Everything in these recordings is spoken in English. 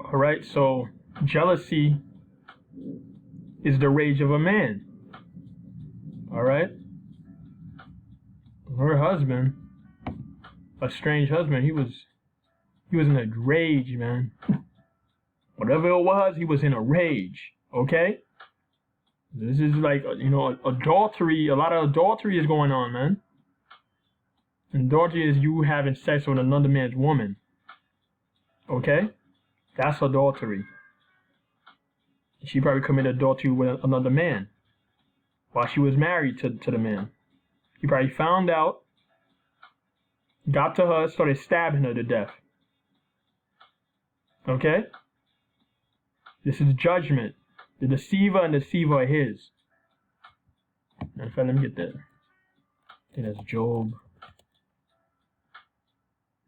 All right, so jealousy is the rage of a man. All right, her husband, a strange husband, he was in a rage, man. Whatever it was, he was in a rage. Okay, this is like, adultery. A lot of adultery is going on, man. And adultery is you having sex with another man's woman. Okay, that's adultery. She probably committed adultery with another man while she was married to the man. He probably found out, got to her, started stabbing her to death. Okay? This is judgment. The deceiver and the deceiver are his. In fact, let me get that. I think that's Job.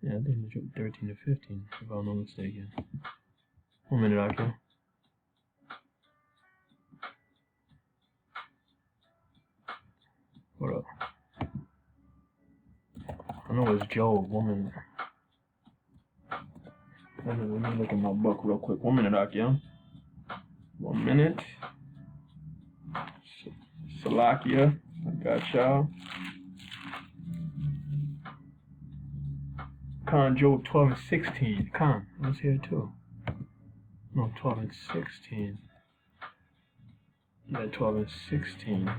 Yeah, I think it's Job 13 to 15, if I'm not mistaken. 1 minute, okay? What up? I know it's Job. 1 minute. Let me look at my book real quick. 1 minute, okay? 1 minute. Salakia. I got y'all. Con Job 12 and 16. Con, let's hear it too. No, 12 and 16. Yeah, 12 and 16.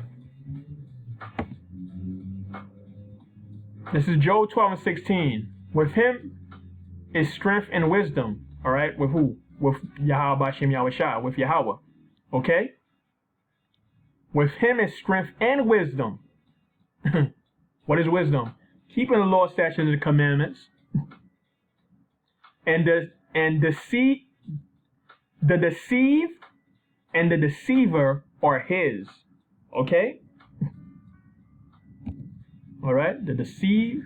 This is Job 12 and 16. With him is strength and wisdom. All right, with who? With Yahweh Bashem Yahweh Shah. With Yahweh. Okay? With him is strength and wisdom. What is wisdom? Keeping the law, statutes, and commandments. And the deceived and the deceiver are his. Okay? All right? The deceived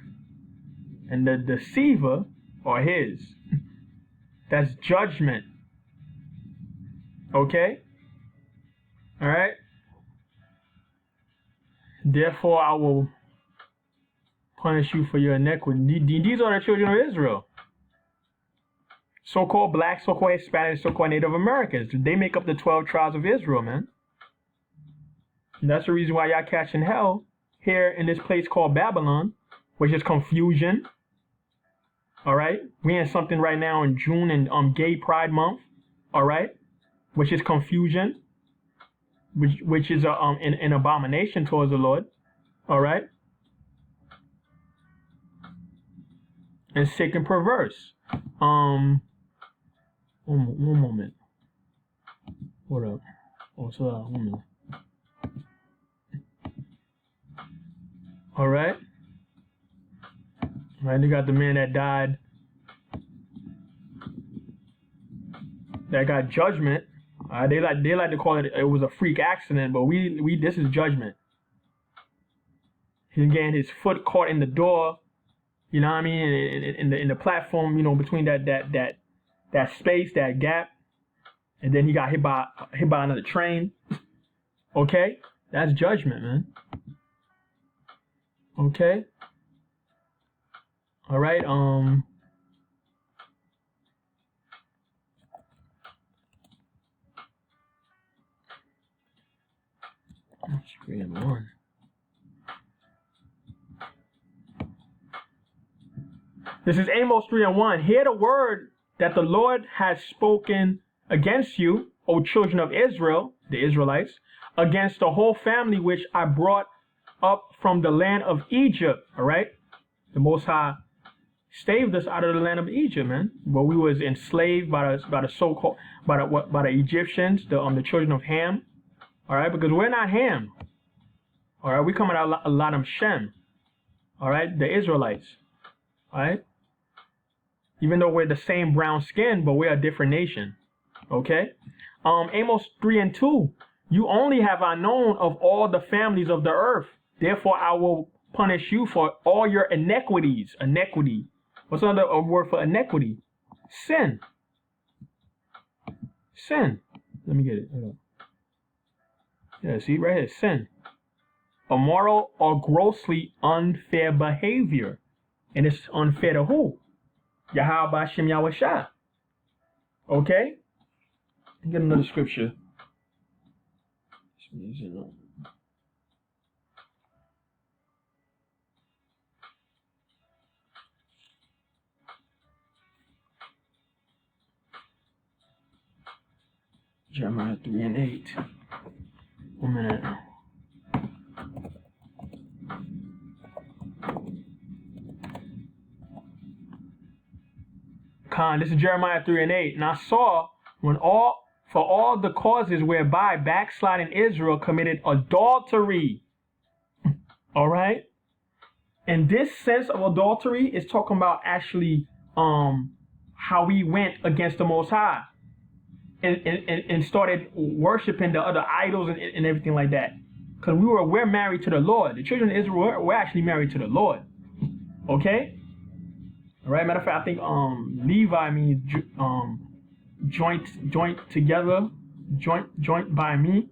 and the deceiver are his. That's judgment. Okay? All right? Therefore, I will punish you for your iniquity. These are the children of Israel. So-called black, so-called Hispanic, so-called Native Americans. They make up the 12 tribes of Israel, man. And that's the reason why y'all catching hell here in this place called Babylon, which is confusion. All right? We in something right now in June and Gay Pride Month. All right? Which is confusion. Which is an abomination towards the Lord. All right? And sick and perverse. One moment. What up? Oh, so 1 minute. All right. Right, they got the man that died. That got judgment. They like to call it was a freak accident, but we this is judgment. He's getting his foot caught in the door. You know what I mean? In the platform, between that space, that gap, and then he got hit by another train. Okay, that's judgment, man. Okay. All right. 3 and 1. This is Amos 3 and 1. Hear the word that the Lord has spoken against you, O children of Israel, the Israelites, against the whole family which I brought up from the land of Egypt. All right, the Most High staved us out of the land of Egypt, man. Where we was enslaved by the so-called by the Egyptians, the children of Ham. All right, because we're not Ham. All right, we come out of a lot of Shem. All right, the Israelites. All right, even though we're the same brown skin, but we're a different nation. Okay, Amos 3 and 2. You only have I known of all the families of the earth. Therefore, I will punish you for all your iniquities. Iniquity. What's another word for iniquity? Sin. Sin. Let me get it. Hold on. Yeah, see right here. Sin. Immoral or grossly unfair behavior. And it's unfair to who? Yahweh Bashem Yahweh Shah. Okay? Get another scripture. Jeremiah 3 and 8. 1 minute. This is Jeremiah 3 and 8. And I saw for all the causes whereby backsliding Israel committed adultery. All right? And this sense of adultery is talking about actually how we went against the Most High and started worshiping the other idols and everything like that. Because we're married to the Lord. The children of Israel were actually married to the Lord. Okay? All right. Matter of fact, I think Levi means joint together, joint by me.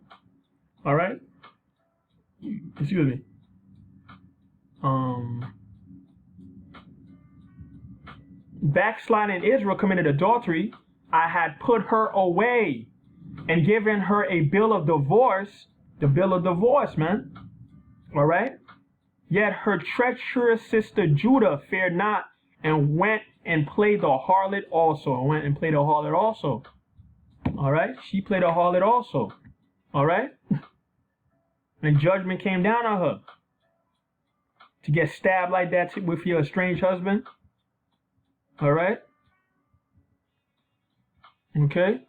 All right. Excuse me. Backsliding Israel committed adultery. I had put her away and given her a bill of divorce. The bill of divorce, man. All right. Yet her treacherous sister Judah feared not and went and played the harlot also. All right. She played a harlot also. All right. And judgment came down on her. To get stabbed like that with your estranged husband. All right. Okay.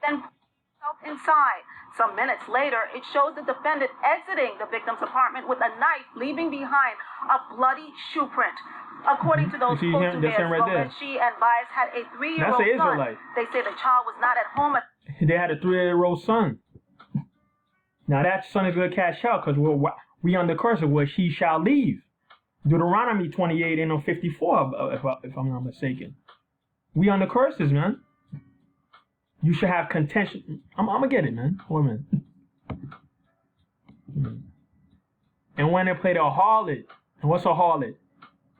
Then inside. Some minutes later, it shows the defendant exiting the victim's apartment with a knife, leaving behind a bloody shoe print. According to those photographs, she and Bias had a 3-year-old son. They say the child was not at home. They had a 3-year-old son. Now that son is going to cash out because we under curse of where she shall leave. Deuteronomy 28 and 54, if I'm not mistaken. We under curses, man. You should have contention. I'm going to get it, man. Hold on a minute. And when they played a harlot, and what's a harlot?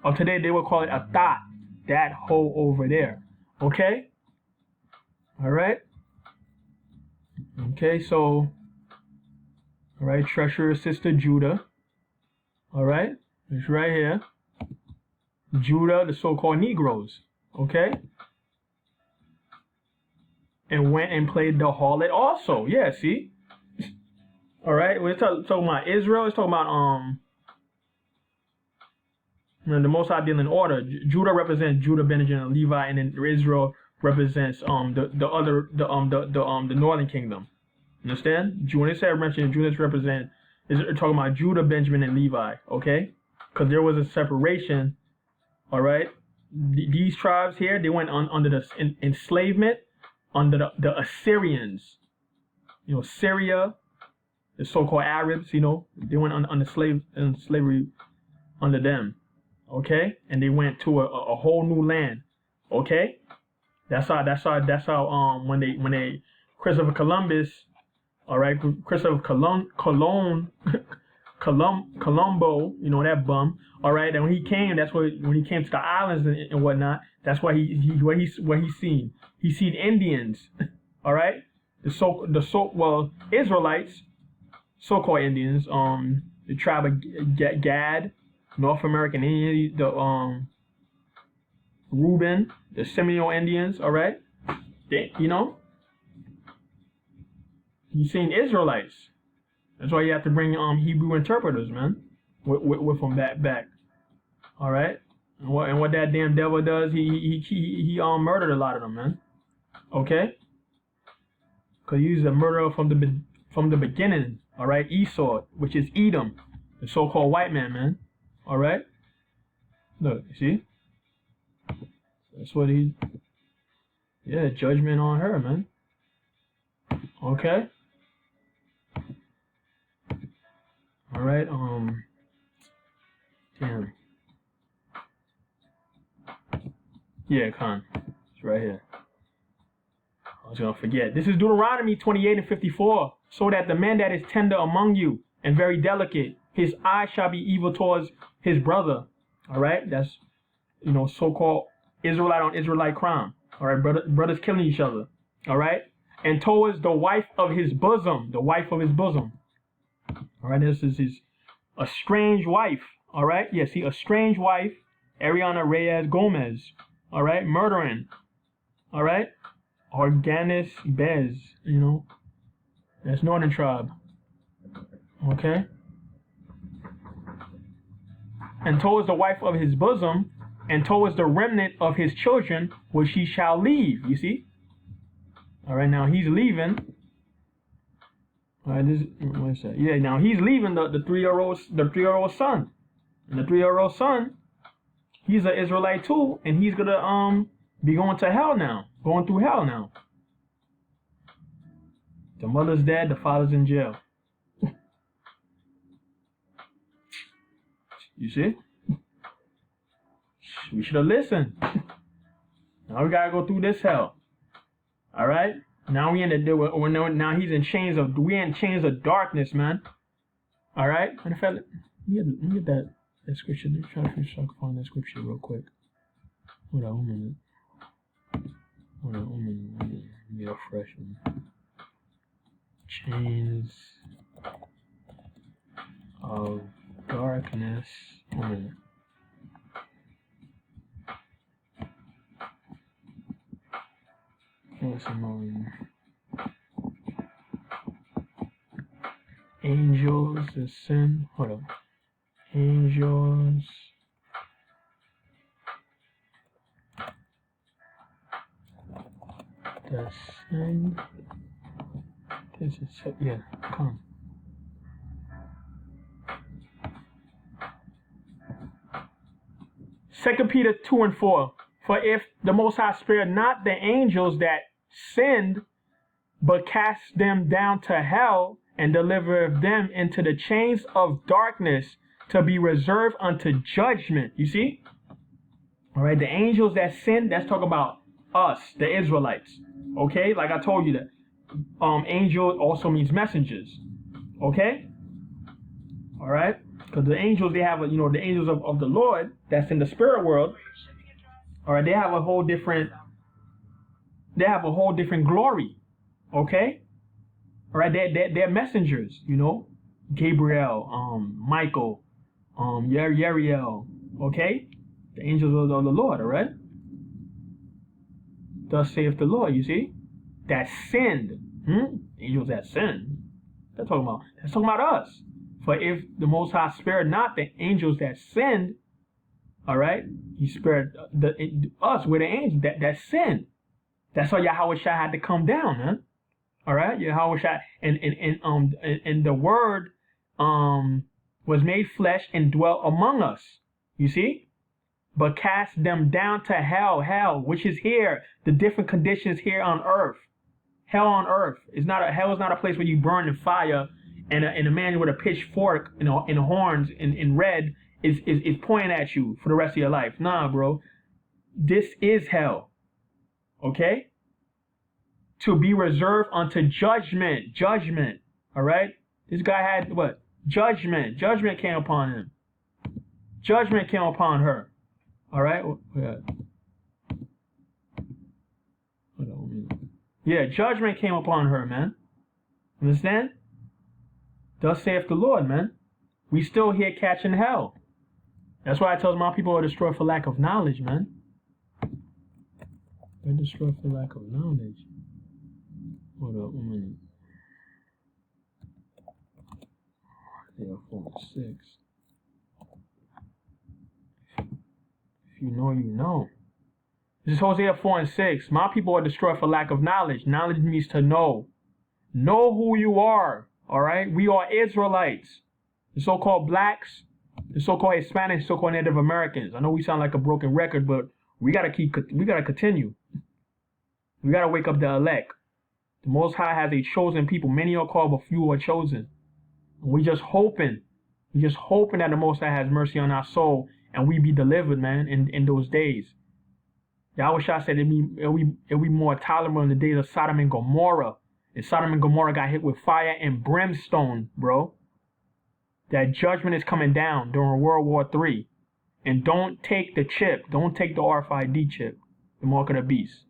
Or today they would call it a thought. That hoe over there. Okay? All right? Okay, so, all right, treacherous sister Judah. All right? It's right here. Judah, the so-called Negroes. Okay? And went and played the harlot also. Yeah, see? All right? We're talking about Israel. It's talking about the Most High dealing order. Judah represents Judah, Benjamin, and Levi, and then Israel represents the northern kingdom. Understand? When it said mention Judah is talking about Judah, Benjamin, and Levi. Okay? Because there was a separation. All right? These tribes here, they went under the enslavement under the Assyrians. You know, Syria, the so-called Arabs, you know, they went under slavery under them. Okay? And they went to a whole new land. Okay? That's how when Christopher Columbus, all right, Christopher Colombo, you know, that bum, all right, and when he came, when he came to the islands and whatnot, that's why he seen. He seen Indians, all right, Israelites, so-called Indians, the tribe of Gad, North American Indians, the Reuben, the Seminole Indians, all right, you know, he seen Israelites. That's why you have to bring Hebrew interpreters, man, with them back. All right, and what that damn devil does, he murdered a lot of them, man. Okay, because he was a murderer from the beginning. All right, Esau, which is Edom, the so-called white man. All right, look, you see, that's what judgment on her, man. Okay. All right, damn. Yeah, Khan. It's right here. I was gonna forget. This is Deuteronomy 28 and 54. So that the man that is tender among you and very delicate, his eye shall be evil towards his brother. All right, that's, you know, so-called Israelite on Israelite crime. All right, brothers killing each other. All right, and towards the wife of his bosom, the wife of his bosom. All right, this is his estranged wife. All right, yeah, see, estranged wife, Ariana Reyes Gomez. All right, murdering. All right, Organis Bez, you know, that's Northern Tribe. Okay, and towards the wife of his bosom, and towards the remnant of his children, which he shall leave. You see? All right, now he's leaving. All right, what is that? Yeah, now he's leaving the 3-year-old son, and the 3-year-old son, he's an Israelite too, and he's gonna be going to hell now, going through hell now. The mother's dead, the father's in jail. You see? We should have listened. Now we gotta go through this hell. All right. Now we in the now he's in chains of darkness, man. All right. And if let me get that scripture. Let me try to finish so I can find that scripture real quick. Hold on 1 minute. Hold on 1 minute. Let me get a fresh one. Chains of darkness. 1 minute. Angels ascend. Hold on. Angels descend. This is, yeah, come. Second Peter 2:4. For if the Most High spared not the angels that sinned, but cast them down to hell and delivered them into the chains of darkness to be reserved unto judgment. You see? All right, the angels that sinned, that's talking about us, the Israelites. Okay, like I told you that angel also means messengers. Okay? All right? Because the angels, they have the angels of the Lord that's in the spirit world. All right, they have a whole different glory. Okay? All right, they're messengers, Gabriel, Michael, Yeriel, okay? The angels of the Lord, all right? Thus saith the Lord, you see? That sinned. Angels that sinned. That's talking about us. For if the Most High spared not the angels that sinned, all right, he spared us with the angels that sinned. That's why Yahweh Shai had to come down, huh? All right, Yahweh Shai, and the Word was made flesh and dwelt among us. You see, but cast them down to hell, which is here. The different conditions here on earth. Hell on earth is not hell is not a place where you burn in fire, and a man with a pitchfork, in horns in red is pointing at you for the rest of your life. Nah, bro, this is hell. Okay. To be reserved unto judgment. All right? This guy had what? Judgment. Judgment came upon him. Judgment came upon her. All right? Yeah, judgment came upon her, man. Understand? Thus saith the Lord, man. We still here catching hell. That's why I tell my people are destroyed for lack of knowledge, man. They're destroyed for lack of knowledge. Hold up 1 minute. Isaiah 4:6. If you know, you know. This is Hosea 4:6. My people are destroyed for lack of knowledge. Knowledge means to know. Know who you are. All right? We are Israelites. The so-called blacks, the so-called Hispanics, so-called Native Americans. I know we sound like a broken record, but we gotta continue. We gotta wake up the elect. The Most High has a chosen people. Many are called, but few are chosen. And we just hoping that the Most High has mercy on our soul and we be delivered, man, in those days. Yahweh Shai said it'll be more tolerable in the days of Sodom and Gomorrah. And Sodom and Gomorrah got hit with fire and brimstone, bro. That judgment is coming down during World War III. And don't take the chip. Don't take the RFID chip, the mark of the beast.